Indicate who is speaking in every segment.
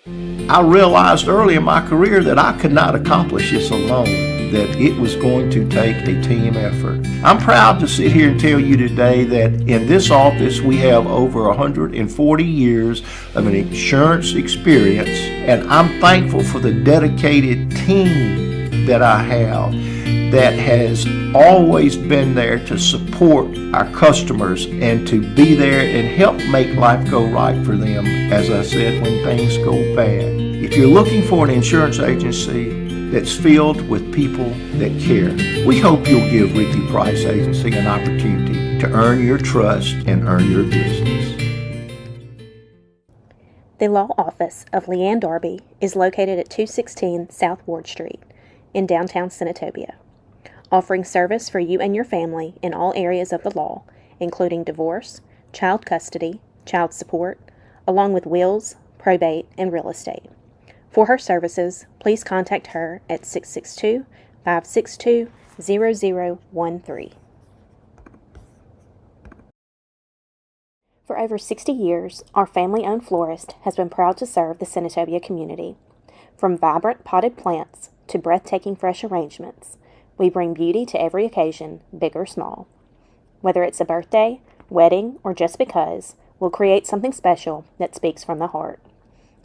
Speaker 1: I realized early in my career that I could not accomplish this alone, that it was going to take a team effort. I'm proud to sit here and tell you today that in this office we have over 140 years of an insurance experience, and I'm thankful for the dedicated team that I have that has always been there to support our customers and to be there and help make life go right for them, as I said, when things go bad. If you're looking for an insurance agency that's filled with people that care, we hope you'll give Ricky Price Agency an opportunity to earn your trust and earn your business.
Speaker 2: The law office of Leanne Darby is located at 216 South Ward Street in downtown Senatobia, offering service for you and your family in all areas of the law, including divorce, child custody, child support, along with wills, probate, and real estate. For her services, please contact her at 662-562-0013. For over 60 years, our family-owned florist has been proud to serve the Senatobia community. From vibrant potted plants to breathtaking fresh arrangements, we bring beauty to every occasion, big or small. Whether it's a birthday, wedding, or just because, we'll create something special that speaks from the heart.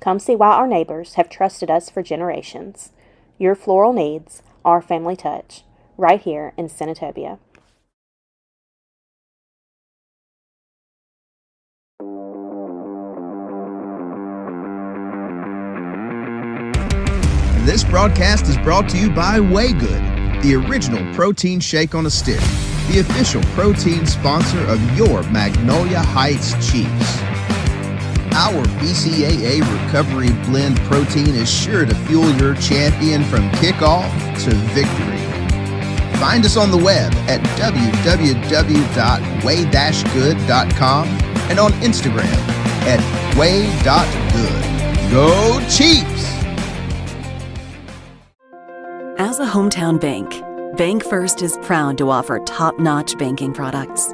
Speaker 2: Come see why our neighbors have trusted us for generations. Your floral needs, our family touch, right here in Senatobia.
Speaker 3: This broadcast is brought to you by Way Good, the original protein shake on a stick, the official protein sponsor of your Magnolia Heights Chiefs. Our BCAA Recovery Blend protein is sure to fuel your champion from kickoff to victory. Find us on the web at www.way-good.com and on Instagram at way.good. Go Chiefs!
Speaker 4: As a hometown bank, BankFirst is proud to offer top-notch banking products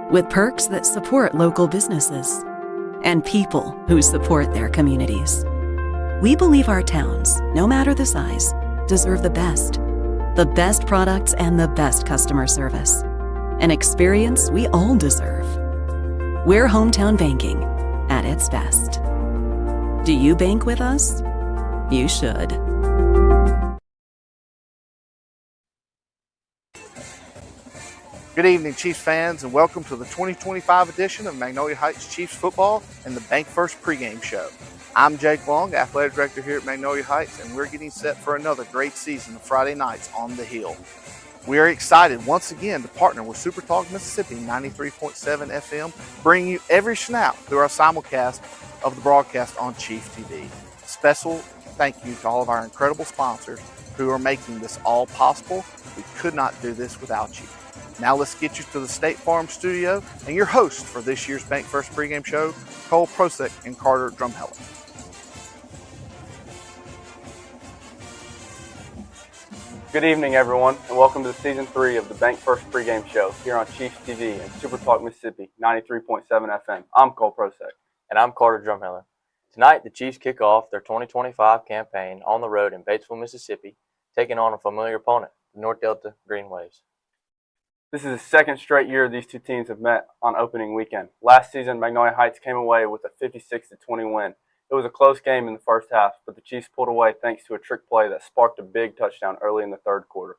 Speaker 4: with perks that support local businesses and people who support their communities. We believe our towns, no matter the size, deserve the best products and the best customer service, an experience we all deserve. We're hometown banking at its best. Do you bank with us? You should.
Speaker 5: Good evening, Chiefs fans, and welcome to the 2025 edition of Magnolia Heights Chiefs football and the BankFirst pregame show. I'm Jake Long, athletic director here at Magnolia Heights, and we're getting set for another great season of Friday nights on the Hill. We are excited once again to partner with Super Talk Mississippi 93.7 FM, bringing you every snap through our simulcast of the broadcast on Chief TV. Special thank you to all of our incredible sponsors who are making this all possible. We could not do this without you. Now let's get you to the State Farm studio and your hosts for this year's BankFirst pregame show, Cole Prosek and Carter Drumheller.
Speaker 6: Good evening, everyone, and welcome to Season 3 of the BankFirst pregame show here on Chiefs TV and Super Talk Mississippi 93.7 FM. I'm Cole Prosek.
Speaker 7: And I'm Carter Drumheller. Tonight, the Chiefs kick off their 2025 campaign on the road in Batesville, Mississippi, taking on a familiar opponent, the North Delta Green Waves.
Speaker 6: This is the second straight year these two teams have met on opening weekend. Last season, Magnolia Heights came away with a 56-20 win. It was a close game in the first half, but the Chiefs pulled away thanks to a trick play that sparked a big touchdown early in the third quarter.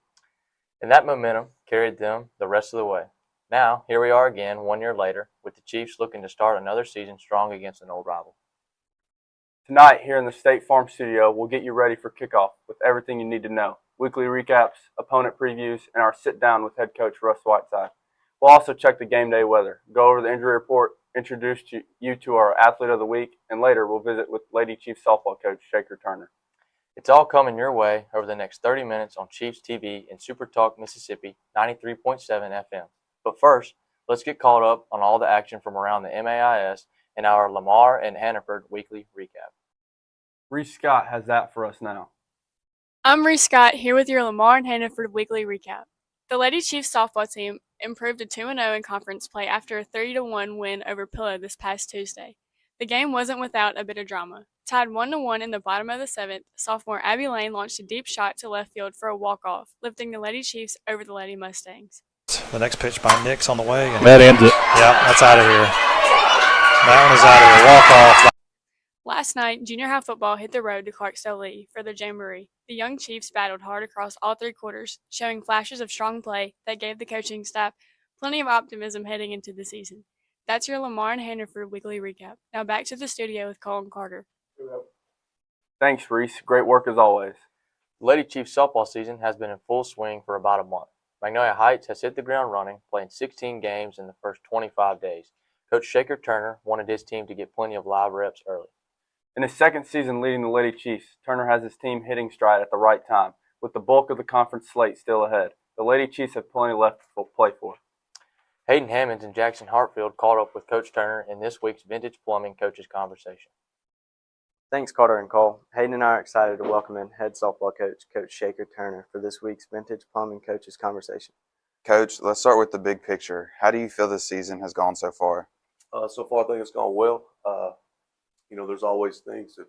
Speaker 7: And that momentum carried them the rest of the way. Now, here we are again 1 year later, with the Chiefs looking to start another season strong against an old rival.
Speaker 6: Tonight, here in the State Farm studio, we'll get you ready for kickoff with everything you need to know. Weekly recaps, opponent previews, and our sit-down with head coach Russ Whiteside. We'll also check the game day weather, go over the injury report, introduce you to our Athlete of the Week, and later we'll visit with Lady Chiefs softball coach Shaker Turner.
Speaker 7: It's all coming your way over the next 30 minutes on Chiefs TV and Super Talk Mississippi 93.7 FM. But first, let's get caught up on all the action from around the MAIS in our Lamar and Hannaford weekly recap.
Speaker 6: Reese Scott has that for us now.
Speaker 8: I'm Reese Scott, here with your Lamar and Hannaford weekly recap. The Lady Chiefs softball team improved to 2-0 in conference play after a 30-1 win over Pillow this past Tuesday. The game wasn't without a bit of drama. Tied 1-1 in the bottom of the 7th, sophomore Abby Lane launched a deep shot to left field for a walk-off, lifting the Lady Chiefs over the Lady Mustangs.
Speaker 9: The next pitch by Nix on the way. And
Speaker 10: that ends it.
Speaker 9: Yeah, that's out of here. That one is out of here. Walk-off.
Speaker 8: Last night, junior high football hit the road to Clarksdale Lee for the Jamboree. The young Chiefs battled hard across all three quarters, showing flashes of strong play that gave the coaching staff plenty of optimism heading into the season. That's your Lamar and Hannaford weekly recap. Now back to the studio with Colin Carter.
Speaker 6: Thanks, Reese. Great work as always.
Speaker 7: The Lady Chiefs softball season has been in full swing for about a month. Magnolia Heights has hit the ground running, playing 16 games in the first 25 days. Coach Shaker Turner wanted his team to get plenty of live reps early.
Speaker 6: In his second season leading the Lady Chiefs, Turner has his team hitting stride at the right time, with the bulk of the conference slate still ahead. The Lady Chiefs have plenty left to play for.
Speaker 7: Hayden Hammonds and Jackson Hartfield caught up with Coach Turner in this week's Vintage Plumbing Coaches Conversation.
Speaker 11: Thanks, Carter and Cole. Hayden and I are excited to welcome in head softball coach, Coach Shaker Turner, for this week's Vintage Plumbing Coaches Conversation.
Speaker 12: Coach, let's start with the big picture. How do you feel this season has gone so far?
Speaker 13: So far, I think it's gone well. There's always things that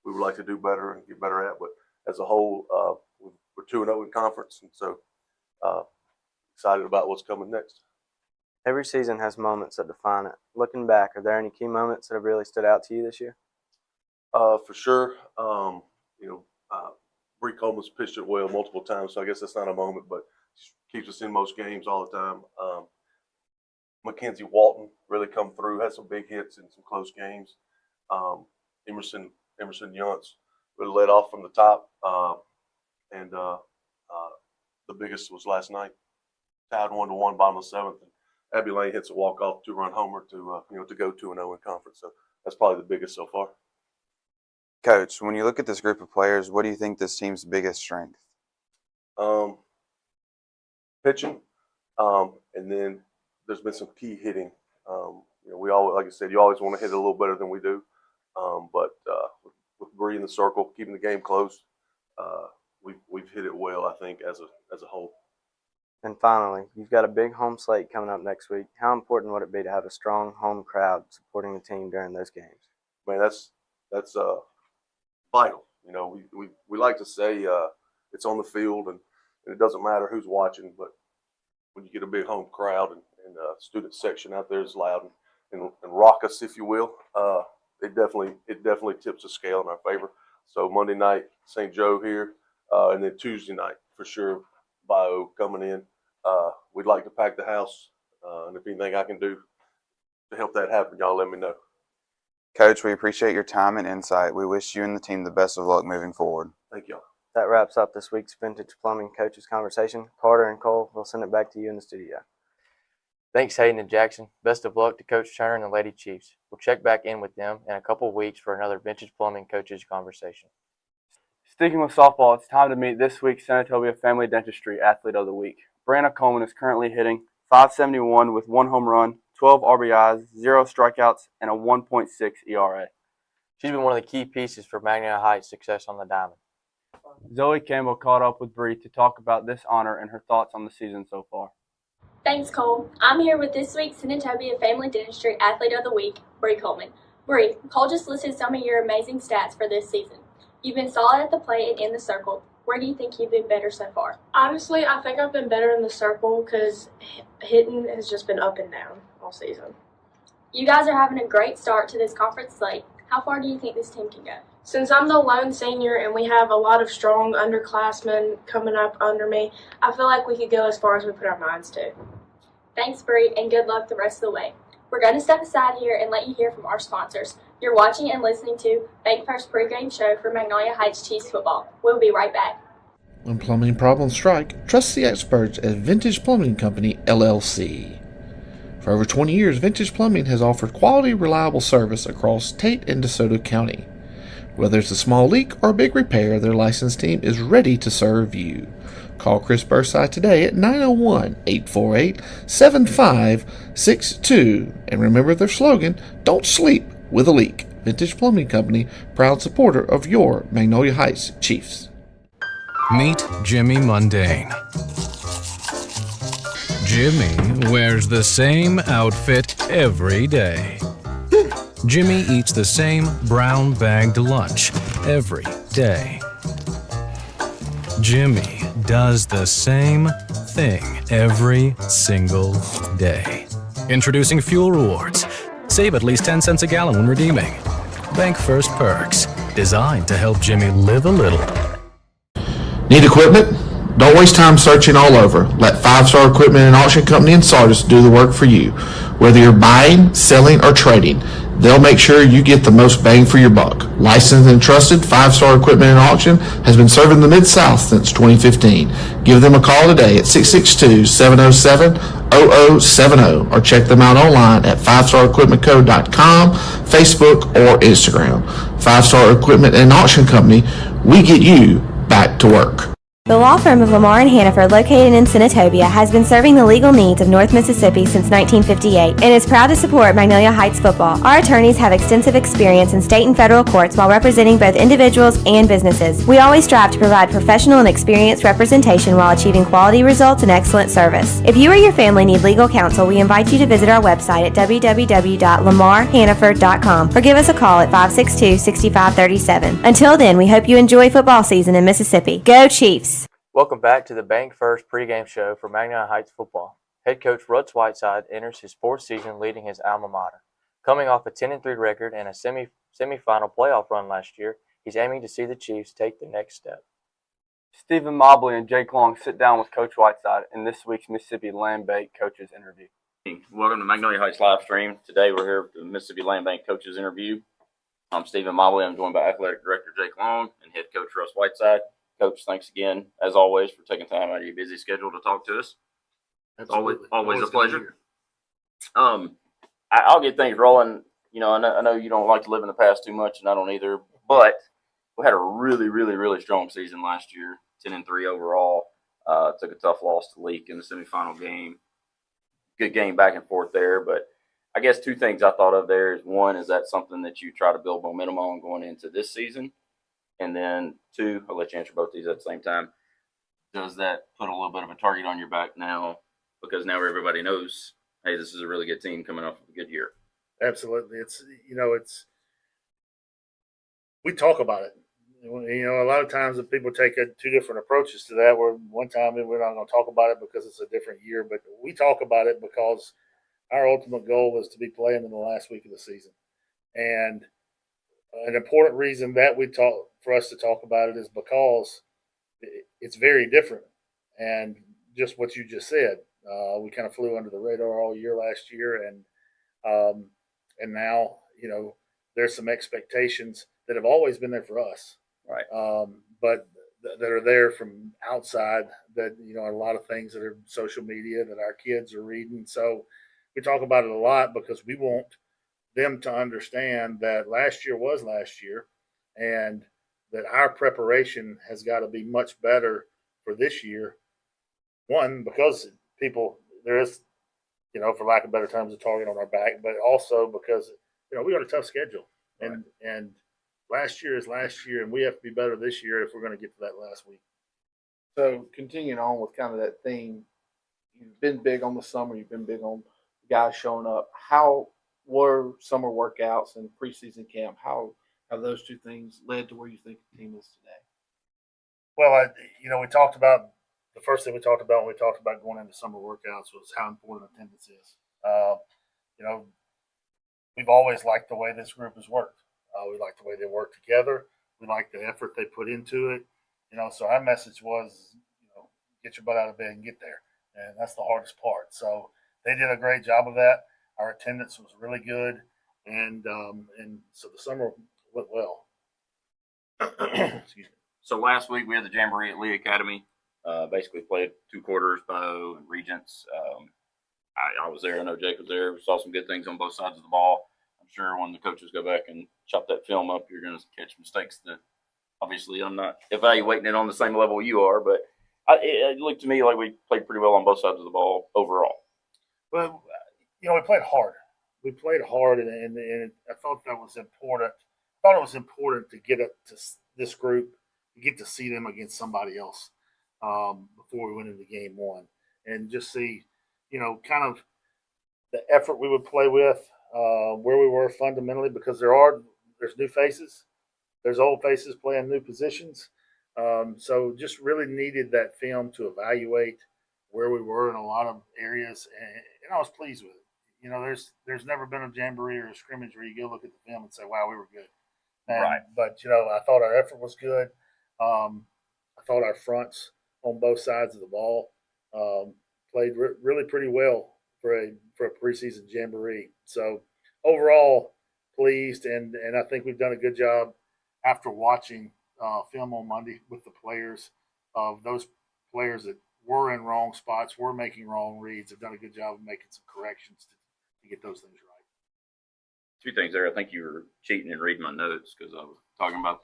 Speaker 13: we would like to do better and get better at, but as a whole, we're 2-0 in conference, and so excited about what's coming next.
Speaker 11: Every season has moments that define it. Looking back, are there any key moments that have really stood out to you this year?
Speaker 13: For sure. Bree Coleman's pitched it well multiple times, so I guess that's not a moment, but keeps us in most games all the time. Mackenzie Walton really come through, had some big hits in some close games. Emerson Yuntz really led off from the top, and the biggest was last night, tied 1-1, bottom of the 7th. And Abby Lane hits a walk-off 2-run homer to go 2-0 in conference. So that's probably the biggest so far.
Speaker 12: Coach, when you look at this group of players, what do you think this team's biggest strength?
Speaker 13: Pitching, and then there's been some key hitting. We always, like I said, you always want to hit it a little better than we do. But with Bree in the circle, keeping the game close, we've hit it well, I think, as a whole.
Speaker 11: And finally, you've got a big home slate coming up next week. How important would it be to have a strong home crowd supporting the team during those games?
Speaker 13: Man, that's vital. We like to say it's on the field and it doesn't matter who's watching, but when you get a big home crowd and student section out there is loud and raucous, if you will, it definitely tips the scale in our favor. So Monday night, St. Joe here, and then Tuesday night for sure, Bio coming in. We'd like to pack the house, and if anything I can do to help that happen, y'all let me know.
Speaker 12: Coach, we appreciate your time and insight. We wish you and the team the best of luck moving forward.
Speaker 13: Thank y'all.
Speaker 11: That wraps up this week's Vintage Plumbing Coaches Conversation. Carter and Cole, we'll send it back to you in the studio.
Speaker 7: Thanks, Hayden and Jackson. Best of luck to Coach Turner and the Lady Chiefs. We'll check back in with them in a couple of weeks for another Vintage Plumbing Coaches Conversation.
Speaker 6: Sticking with softball, it's time to meet this week's Senatobia Family Dentistry Athlete of the Week. Brianna Coleman is currently hitting .571 with 1 home run, 12 RBIs, 0 strikeouts, and a 1.6 ERA.
Speaker 7: She's been one of the key pieces for Magnolia Heights' success on the diamond.
Speaker 6: Zoe Campbell caught up with Bree to talk about this honor and her thoughts on the season so far.
Speaker 14: Thanks, Cole. I'm here with this week's Senatobia Family Dentistry Athlete of the Week, Bree Coleman. Bree, Cole just listed some of your amazing stats for this season. You've been solid at the plate and in the circle. Where do you think you've been better so far?
Speaker 15: Honestly, I think I've been better in the circle because hitting has just been up and down all season.
Speaker 14: You guys are having a great start to this conference slate. How far do you think this team can go?
Speaker 15: Since I'm the lone senior and we have a lot of strong underclassmen coming up under me, I feel like we could go as far as we put our minds to.
Speaker 14: Thanks, Bree, and good luck the rest of the way. We're going to step aside here and let you hear from our sponsors. You're watching and listening to Bank First Pregame Show for Magnolia Heights Chiefs Football. We'll be right back.
Speaker 1: When plumbing problems strike, trust the experts at Vintage Plumbing Company, LLC. For over 20 years, Vintage Plumbing has offered quality, reliable service across Tate and DeSoto County. Whether it's a small leak or a big repair, their licensed team is ready to serve you. Call Chris Burside today at 901-848-7562. And remember their slogan, don't sleep with a leak. Vintage Plumbing Company, proud supporter of your Magnolia Heights Chiefs.
Speaker 16: Meet Jimmy Mundane. Jimmy wears the same outfit every day. Jimmy eats the same brown-bagged lunch every day. Jimmy does the same thing every single day. Introducing Fuel Rewards. Save at least 10 cents a gallon when redeeming. Bank First Perks, designed to help Jimmy live a little.
Speaker 10: Need equipment? Don't waste time searching all over. Let 5-Star Equipment and Auction Company in Sardis do the work for you. Whether you're buying, selling, or trading, they'll make sure you get the most bang for your buck. Licensed and trusted, 5-Star Equipment and Auction has been serving the Mid-South since 2015. Give them a call today at 662-707-0070 or check them out online at 5starequipmentco.com, Facebook, or Instagram. 5-Star Equipment and Auction Company, we get you back to work.
Speaker 17: The law firm of Lamar and Hannaford, located in Senatobia, has been serving the legal needs of North Mississippi since 1958 and is proud to support Magnolia Heights football. Our attorneys have extensive experience in state and federal courts while representing both individuals and businesses. We always strive to provide professional and experienced representation while achieving quality results and excellent service. If you or your family need legal counsel, we invite you to visit our website at www.lamarhannaford.com or give us a call at 562-6537. Until then, we hope you enjoy football season in Mississippi. Go Chiefs!
Speaker 7: Welcome back to the Bank First pregame show for Magnolia Heights football. Head coach Russ Whiteside enters his fourth season leading his alma mater. Coming off a 10-3 record and a semifinal playoff run last year, he's aiming to see the Chiefs take the next step.
Speaker 6: Stephen Mobley and Jake Long sit down with Coach Whiteside in this week's Mississippi Land Bank Coaches Interview.
Speaker 18: Welcome to Magnolia Heights live stream. Today we're here with the Mississippi Land Bank Coaches Interview. I'm Stephen Mobley. I'm joined by Athletic Director Jake Long and Head Coach Russ Whiteside. Coach, thanks again, as always, for taking time out of your busy schedule to talk to us.
Speaker 1: Absolutely.
Speaker 18: Always a pleasure. I'll get things rolling. You know, I know you don't like to live in the past too much, and I don't either. But we had a really, really, really strong season last year, 10-3 overall. Took a tough loss to Leak in the semifinal game. Good game back and forth there. But I guess two things I thought of there is, one, is that something that you try to build momentum on going into this season? And then two, I'll let you answer both these at the same time. Does that put a little bit of a target on your back now? Because now everybody knows, hey, this is a really good team coming off of a good year.
Speaker 5: Absolutely. We talk about it. A lot of times if people take two different approaches to that, where one time we're not going to talk about it because it's a different year, but we talk about it because our ultimate goal is to be playing in the last week of the season. And an important reason that for us to talk about it is because it's very different. And just what you just said, we kind of flew under the radar all year last year, and now there's some expectations that have always been there for us,
Speaker 18: right?
Speaker 5: But that are there from outside. That a lot of things that are social media that our kids are reading. So we talk about it a lot because we want them to understand that last year was last year, and that our preparation has got to be much better for this year. One, because there is, for lack of better terms, a target on our back, but also because, we got a tough schedule.
Speaker 18: Right.
Speaker 5: And last year is last year, and we have to be better this year if we're going to get to that last week.
Speaker 19: So continuing on with kind of that theme, you've been big on the summer, you've been big on guys showing up. How were summer workouts and preseason camp? How have those two things led to where you think the team is today?
Speaker 5: Well, we talked about the first thing we talked about when we talked about going into summer workouts was how important attendance is. We've always liked the way this group has worked. We like the way they work together. We like the effort they put into it. So our message was, get your butt out of bed and get there. And that's the hardest part. So they did a great job of that. Our attendance was really good. And so the summer went well.
Speaker 18: Excuse me. So last week we had the Jamboree at Lee Academy. Basically played 2 quarters, Bo and Regents. I was there. I know Jake was there. We saw some good things on both sides of the ball. I'm sure when the coaches go back and chop that film up, you're going to catch mistakes that obviously I'm not evaluating it on the same level you are, but it looked to me like we played pretty well on both sides of the ball overall.
Speaker 5: Well, we played hard. We played hard, and I thought that was important. I thought it was important to get up to this group, to get to see them against somebody else before we went into game one, and just see, kind of the effort we would play with.
Speaker 19: where we were fundamentally, because there's new faces, there's old faces playing new positions. So just really needed that film to evaluate where we were in a lot of areas, and I was pleased with it. You know, there's never been a jamboree or a scrimmage where you go look at the film and say, "Wow, we were good." But you know, I thought our effort was good. I thought our fronts on both sides of the ball played really pretty well for a preseason jamboree. So overall, pleased, and I think we've done a good job after watching film on Monday with the players of those players that were in wrong spots, were making wrong reads, have done a good job of making some corrections to get those things right.
Speaker 18: Two things there. I think you were cheating and reading my notes because I was talking about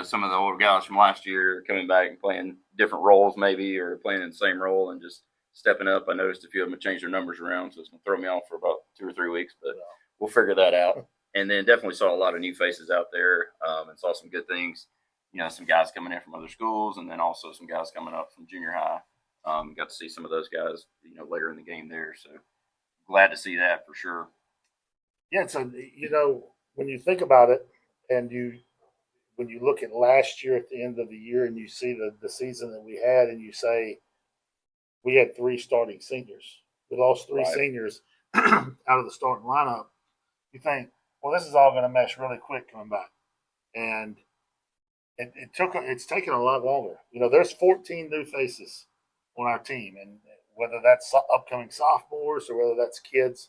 Speaker 18: some of the older guys from last year coming back and playing different roles maybe, or playing in the same role and just stepping up. I noticed a few of them had changed their numbers around, so it's going to throw me off for about 2 or 3 weeks, but we'll figure that out. And then definitely saw a lot of new faces out there and saw some good things. You know, some guys coming in from other schools, and then also some guys coming up from junior high. Got to see some of those guys, later in the game there. So glad to see that for sure.
Speaker 19: Yeah, so when you think about it, and when you look at last year at the end of the year, and you see the season that we had, and you say we had 3 starting seniors, we lost 3 seniors out of the starting lineup. You think, well, this is all going to mesh really quick coming back, and it's taken a lot longer. There's 14 new faces on our team, and whether that's upcoming sophomores or whether that's kids.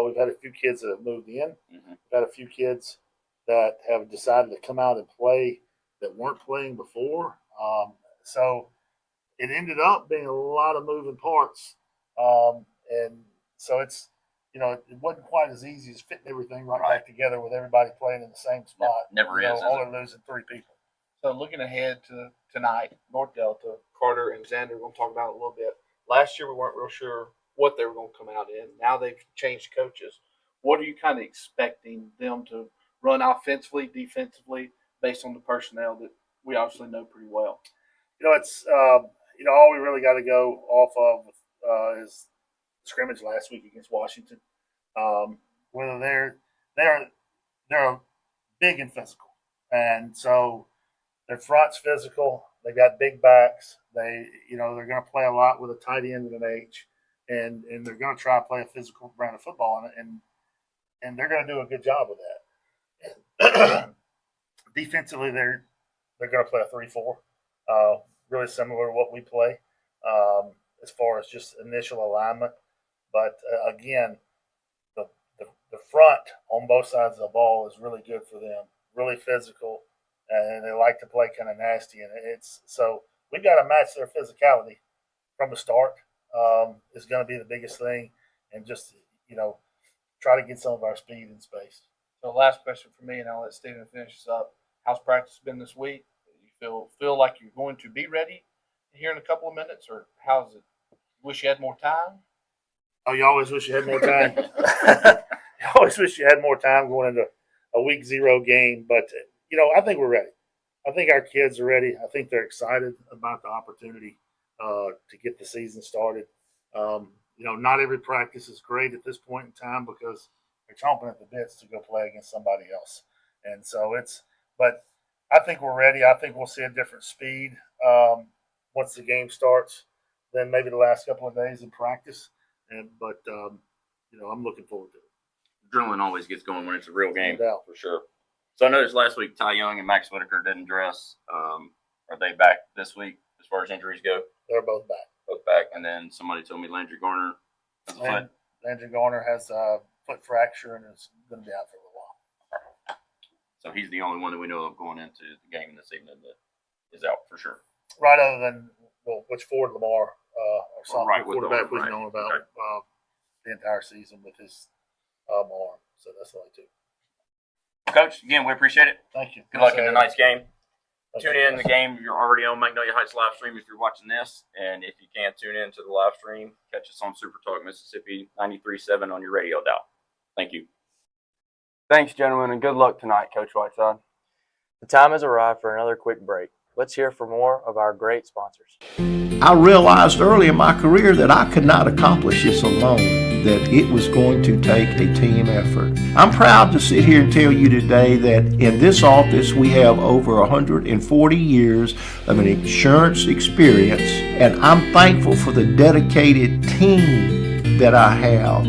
Speaker 19: We've had a few kids that have moved in.
Speaker 18: Mm-hmm.
Speaker 19: We've had a few kids that have decided to come out and play that weren't playing before. So it ended up being a lot of moving parts. And so it's, it wasn't quite as easy as fitting everything right back together with everybody playing in the same spot.
Speaker 18: Never is.
Speaker 19: Only losing 3 people. So looking ahead to tonight, North Delta, Carter and Xander, we're going to talk about it a little bit. Last year we weren't real sure what they were going to come out in. Now they've changed coaches. What are you kind of expecting them to run offensively, defensively, based on the personnel that we obviously know pretty well? It's all we really got to go off of is the scrimmage last week against Washington. Whether they're big and physical, and so their front's physical. They got big backs. They're going to play a lot with a tight end and an H. And they're going to try to play a physical brand of football, and they're going to do a good job with that. Defensively, they're going to play a 3-4, really similar to what we play as far as just initial alignment. But again, the front on both sides of the ball is really good for them, really physical, and they like to play kind of nasty. And so we've got to match their physicality from the start. Is going to be the biggest thing, and just try to get some of our speed in space. So last question for me, and I'll let Steven finish this up. How's practice been this week? You feel like you're going to be ready here in a couple of minutes, or how's it? Wish you had more time? Oh, you always wish you had more time. You always wish you had more time going into a week 0 game, but I think we're ready. I think our kids are ready. I think they're excited about the opportunity to get the season started. Not every practice is great at this point in time because they're chomping at the bits to go play against somebody else. And so but I think we're ready. I think we'll see a different speed once the game starts than maybe the last couple of days in practice. But I'm looking forward to it.
Speaker 18: Adrenaline always gets going when it's a real game,
Speaker 19: No doubt.
Speaker 18: for sure. So I noticed last week Ty Young and Max Whitaker didn't dress. Are they back this week as far as injuries go?
Speaker 19: They're both back.
Speaker 18: And then somebody told me Landry Garner has a foot.
Speaker 19: Landry Garner has a foot fracture and is going to be out for a little while.
Speaker 18: So he's the only one that we know of going into the game this evening that is out for sure.
Speaker 19: Right, other than which Ford Lamar, our sophomore quarterback we've known about the entire season with his arm. So that's the only 2.
Speaker 18: Coach, again, we appreciate it.
Speaker 19: Thank you.
Speaker 18: Good luck in tonight's game. Tune in the game. You're already on Magnolia Heights live stream if you're watching this. And if you can't tune in to the live stream, catch us on Super Talk Mississippi 93.7 on your radio dial. Thank you.
Speaker 6: Thanks, gentlemen, and good luck tonight, Coach Whiteside.
Speaker 7: The time has arrived for another quick break. Let's hear from more of our great sponsors.
Speaker 1: I realized early in my career that I could not accomplish this alone. that it was going to take a team effort. I'm proud to sit here and tell you today that in this office we have over 140 years of an insurance experience, and I'm thankful for the dedicated team that I have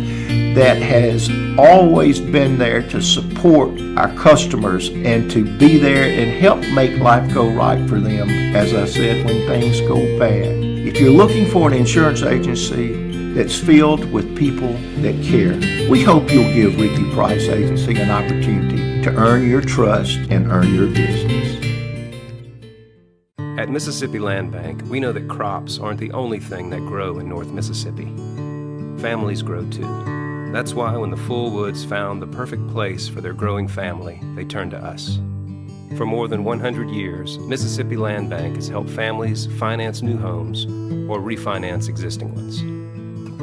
Speaker 1: that has always been there to support our customers and to be there and help make life go right for them, as I said, when things go bad. If you're looking for an insurance agency that's filled with people that care, we hope you'll give Ricky Price Agency an opportunity to earn your trust and earn your business.
Speaker 20: At Mississippi Land Bank, we know that crops aren't the only thing that grow in North Mississippi. Families grow too. That's why when the Fullwoods found the perfect place for their growing family, they turned to us. For more than 100 years, Mississippi Land Bank has helped families finance new homes or refinance existing ones.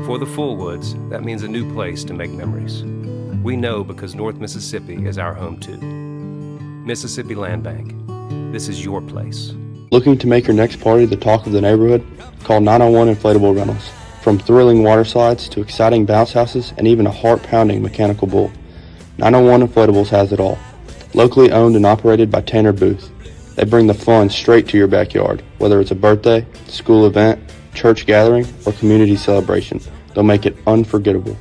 Speaker 20: For the Fullwoods, that means a new place to make memories. We know because North Mississippi is our home too. Mississippi Land Bank, this is your place.
Speaker 21: Looking to make your next party the talk of the neighborhood? Call 901 Inflatable Rentals. From thrilling water slides to exciting bounce houses and even a heart-pounding mechanical bull, 901 Inflatables has it all. Locally owned and operated by Tanner Booth. They bring the fun straight to your backyard. Whether it's a birthday, school event, church gathering, or community celebration, they'll make it unforgettable.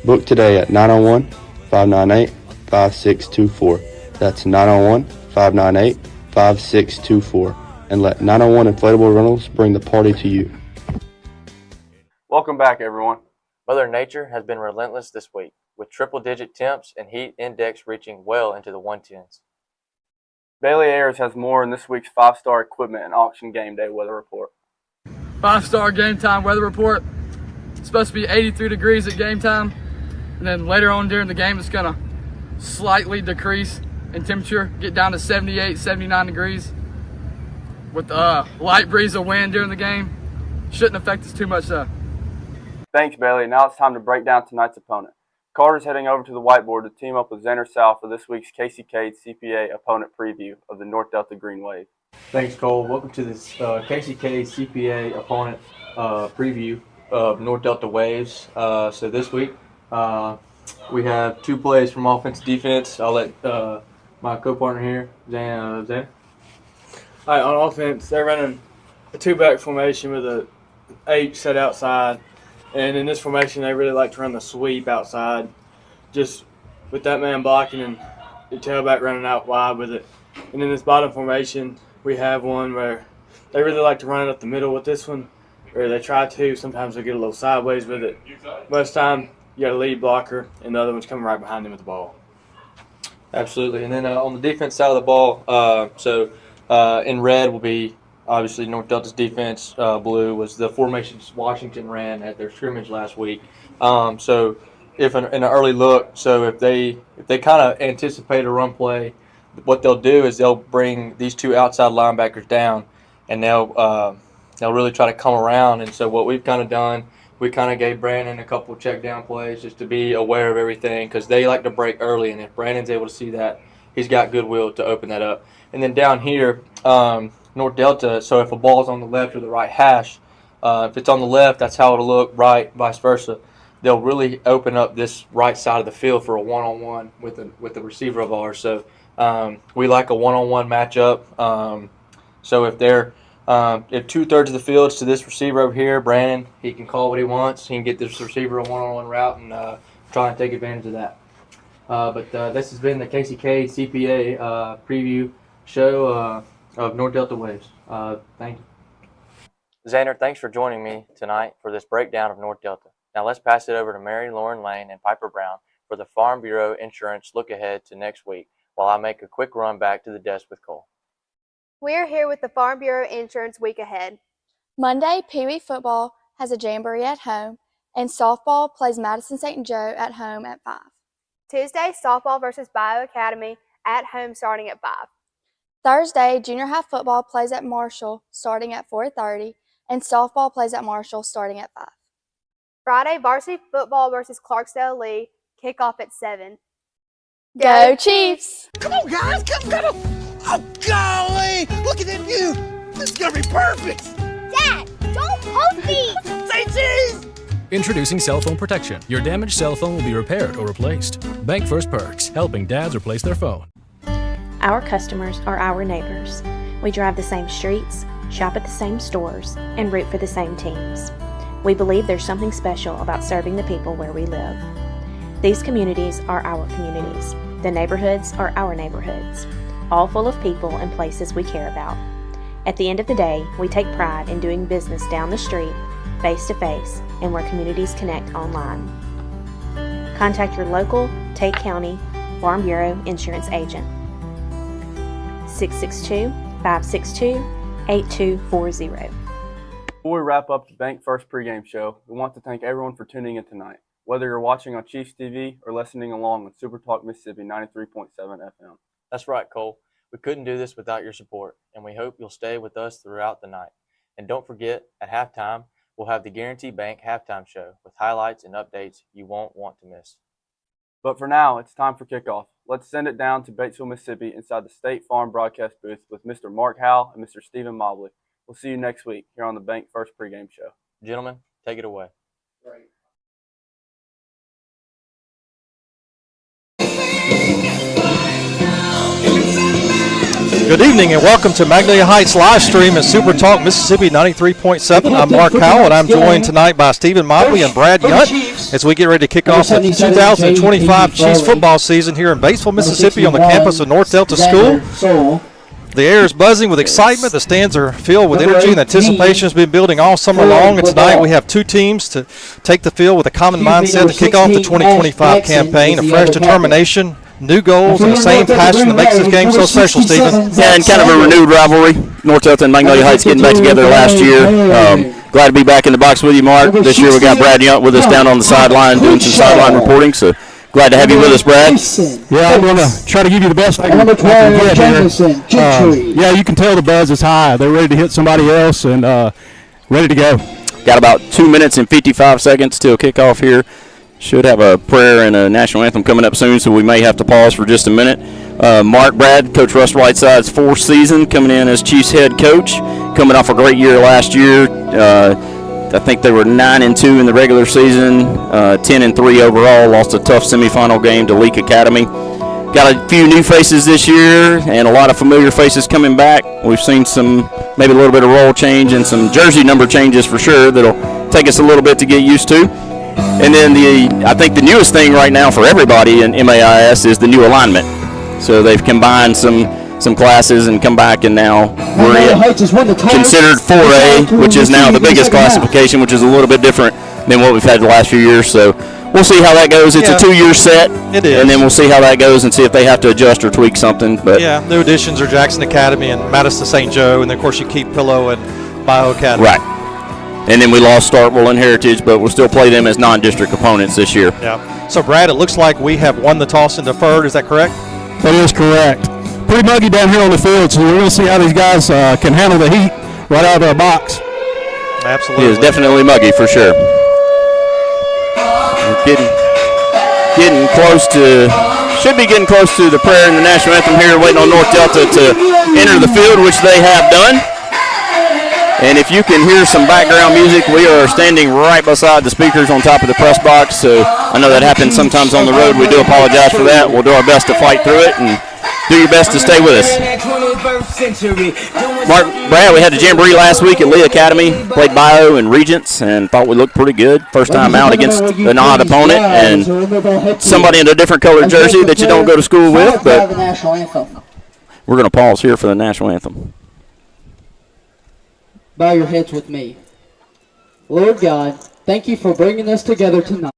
Speaker 21: Book today at 901-598-5624. That's 901-598-5624. And let 901 Inflatable Rentals bring the party to you.
Speaker 6: Welcome back, everyone.
Speaker 7: Mother Nature has been relentless this week, with triple-digit temps and heat index reaching well into the 110s.
Speaker 6: Bailey Ayers has more in this week's 5-star equipment and auction game day weather report.
Speaker 22: 5-star game time weather report. It's supposed to be 83 degrees at game time, and then later on during the game it's going to slightly decrease in temperature, get down to 78, 79 degrees with light breeze of wind during the game. Shouldn't affect us too much though.
Speaker 6: Thanks, Bailey. Now it's time to break down tonight's opponent. Carter's heading over to the whiteboard to team up with Xander South for this week's KCK CPA opponent preview of the North Delta Green Wave.
Speaker 7: Thanks, Cole. Welcome to this KCK CPA opponent preview of North Delta Waves. So this week we have two plays from offense and defense. I'll let my co-partner here, Zan.
Speaker 22: All right, on offense, they're running a two-back formation with a H set outside. And in this formation, they really like to run the sweep outside, just with that man blocking and the tailback running out wide with it. And in this bottom formation, we have one where they really like to run it up the middle with this one, or they try to. Sometimes they get a little sideways with it. Most of the time, you got a lead blocker, and the other one's coming right behind them with the ball.
Speaker 7: Absolutely. And then on the defense side of the ball, in red will be obviously North Delta's defense. Blue was the formations Washington ran at their scrimmage last week. So if in an early look, so if they kind of anticipate a run play, what they'll do is they'll bring these two outside linebackers down, and they'll really try to come around. And so what we've kind of done, we kind of gave Brandon a couple check down plays just to be aware of everything, because they like to break early, and if Brandon's able to see that, he's got goodwill to open that up. And then down here, North Delta, so if a ball's on the left or the right hash, if it's on the left, that's how it'll look, right, vice versa. They'll really open up this right side of the field for a one-on-one with a receiver of ours. So we like a one-on-one matchup. So if they're if 2/3 of the field's to this receiver over here, Brandon, he can call what he wants. He can get this receiver a one-on-one route and try and take advantage of that. But this has been the KCK CPA preview show of North Delta Waves. Thank you. Xander, thanks for joining me tonight for this breakdown of North Delta. Now let's pass it over to Mary Lauren Lane and Piper Brown for the Farm Bureau Insurance look ahead to next week, while I make a quick run back to the desk with Cole.
Speaker 23: We are here with the Farm Bureau Insurance week ahead.
Speaker 8: Monday, Pee Wee football has a jamboree at home, and softball plays Madison St. Joe at home at 5.
Speaker 23: Tuesday, softball versus Bio Academy at home starting at 5.
Speaker 8: Thursday, junior high football plays at Marshall starting at 4:30, and softball plays at Marshall starting at 5.
Speaker 23: Friday, varsity football versus Clarksdale Lee, kickoff at 7.
Speaker 8: Go Chiefs!
Speaker 24: Come on, guys, come! Oh, golly! Look at that view! This is gonna be perfect!
Speaker 23: Dad, don't post these!
Speaker 24: Say cheese!
Speaker 16: Introducing cell phone protection. Your damaged cell phone will be repaired or replaced. Bank First Perks, helping dads replace their phone.
Speaker 2: Our customers are our neighbors. We drive the same streets, shop at the same stores, and root for the same teams. We believe there's something special about serving the people where we live. These communities are our communities. The neighborhoods are our neighborhoods, all full of people and places we care about. At the end of the day, we take pride in doing business down the street, face to face, and where communities connect online. Contact your local Tate County Farm Bureau insurance agent. 662-562-8240.
Speaker 6: Before we wrap up the Bank First pregame show, we want to thank everyone for tuning in tonight. Whether you're watching on Chiefs TV or listening along on Super Talk Mississippi 93.7 FM.
Speaker 7: That's right, Cole. We couldn't do this without your support, and we hope you'll stay with us throughout the night. And don't forget, at halftime, we'll have the Guarantee Bank halftime show with highlights and updates you won't want to miss.
Speaker 6: But for now, it's time for kickoff. Let's send it down to Batesville, Mississippi, inside the State Farm broadcast booth with Mr. Mark Howell and Mr. Stephen Mobley. We'll see you next week here on the Bank First pregame show.
Speaker 7: Gentlemen, take it away.
Speaker 19: Right.
Speaker 3: Good evening and welcome to Magnolia Heights live stream at Super Talk Mississippi 93.7. I'm Mark Howell and I'm joined tonight by Stephen Mobley and Brad Yunt as we get ready to kick off the 2025 Chiefs football season here in Batesville, Mississippi on the campus of North Delta School. The air is buzzing with excitement. The stands are filled with energy and anticipation has been building all summer long. And tonight we have two teams to take the field with a common mindset to kick off the 2025 campaign, a fresh determination, new goals, and the same passion that makes this game so special, Stephen.
Speaker 18: Yeah, and kind of a renewed rivalry. North Delta and Magnolia Heights getting back together last year. Glad to be back in the box with you, Mark. This year we got Brad Yunt with us down on the sideline doing some sideline reporting, so glad to have you with us, Brad.
Speaker 4: Yeah, I'm going to try to give you the best I can get here. Yeah, you can tell the buzz is high. They're ready to hit somebody else and ready to go.
Speaker 18: Got about 2 minutes and 55 seconds till kickoff here. Should have a prayer and a national anthem coming up soon, so we may have to pause for just a minute. Mark, Brad, Coach Russ Whiteside's fourth season coming in as Chiefs head coach, coming off a great year last year. I think they were 9-2 in the regular season, 10-3 overall. Lost a tough semifinal game to Leak Academy. Got a few new faces this year and a lot of familiar faces coming back. We've seen some, maybe a little bit of role change and some jersey number changes for sure that'll take us a little bit to get used to. And then I think the newest thing right now for everybody in MAIS is the new alignment. So they've combined some classes and come back, and now we're considered 4A, which is now the biggest classification, which is a little bit different than what we've had the last few years. So we'll see how that goes. It's a 2-year set.
Speaker 3: It is.
Speaker 18: And then we'll see how that goes and see if they have to adjust or tweak something. But
Speaker 3: yeah, new additions are Jackson Academy and Madison St. Joe, and then, of course, you keep Pillow and Bio Academy.
Speaker 18: Right. And then we lost Starkville and Heritage, but we'll still play them as non-district opponents this year.
Speaker 3: Yeah. So, Brad, it looks like we have won the toss and deferred. Is that correct?
Speaker 4: That is correct. Pretty muggy down here on the field, so we're going to see how these guys can handle the heat right out of their box.
Speaker 3: Absolutely.
Speaker 18: It is definitely muggy for sure. We're getting close to, should be getting close to the prayer and the national anthem here, waiting on North Delta to enter the field, which they have done. And if you can hear some background music, we are standing right beside the speakers on top of the press box. So I know that happens sometimes on the road. We do apologize for that. We'll do our best to fight through it and do your best to stay with us. Mark, Brad, we had a jamboree last week at Lee Academy. Played Bio and Regents and thought we looked pretty good. First time out against an odd opponent and somebody in a different colored jersey that you don't go to school with. But we're going to pause here for the national anthem.
Speaker 9: Bow your heads with me. Lord God, thank you for bringing us together tonight.